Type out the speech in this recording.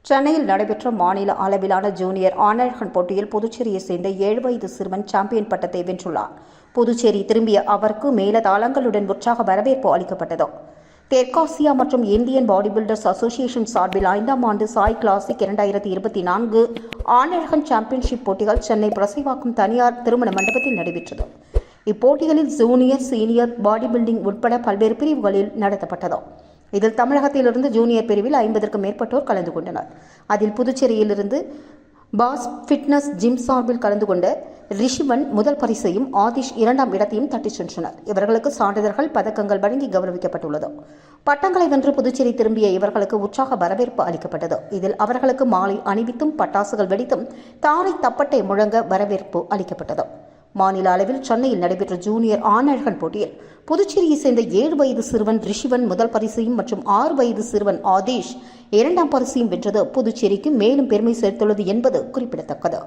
சென்னையில் நடைபெற்ற மாநில அளவிலான ஜூனியர் ஆணழகன் போட்டியில் புதுச்சேரியைச் சேர்ந்த 7 வயது சிறுவன் சாம்பியன் பட்டத்தை வென்றுள்ளார். புதுச்சேரி திரும்பிய அவருக்கு மேலதாளங்களுடன் உற்சாக வரவேற்பு அளிக்கப்பட்டது. தெற்காசியா மற்றும் இந்தியன் பாடி பில்டர்ஸ் அசோசியேஷன் சார்பில் 5ஆம் ஆண்டு சாய் கிளாசிக் 2024 ஆணழகன் சாம்பியன்ஷிப் போட்டிகள் சென்னை புரசைவாக்கம் தனியார் திருமண மண்டபத்தில் நடைபெற்றது. இப்போட்டிகளில் ஜூனியர், சீனியர், பாடி பில்டிங் உட்பட பல்வேறு பிரிவுகளில் நடத்தப்பட்டது. இதில் தமிழகத்திலிருந்து ஜூனியர் பிரிவில் 50க்கும் மேற்பட்டோர் கலந்து கொண்டனர். அதில் புதுச்சேரியிலிருந்து பாஸ் ஃபிட்னஸ் ஜிம் சார்பில் கலந்து கொண்ட ரிஷிவன் முதல் பரிசையும் ஆதிஷ் 2ஆம் இடத்தையும் தட்டிச் சென்றனர். இவர்களுக்கு சான்றிதழ்கள், பதக்கங்கள் வழங்கி கௌரவிக்கப்பட்டுள்ளது. பட்டங்களை வென்று புதுச்சேரி திரும்பிய இவர்களுக்கு உற்சாக வரவேற்பு அளிக்கப்பட்டது. இதில் அவர்களுக்கு மாலை அணிவித்தும் பட்டாசுகள் வெடித்தும் தாரை தப்பட்டை முழங்க வரவேற்பு அளிக்கப்பட்டது. மாநில அளவில் சென்னையில் நடைபெற்ற ஜூனியர் ஆணழகன் போட்டியில் புதுச்சேரியை சேர்ந்த 7 வயது சிறுவன் ரிஷிவன் முதல் பரிசையும் மற்றும் 6 வயது சிறுவன் ஆதிஷ் 2ஆம் பரிசையும் வென்றது புதுச்சேரிக்கு மேலும் பெருமை சேர்த்துள்ளது என்பது குறிப்பிடத்தக்கது.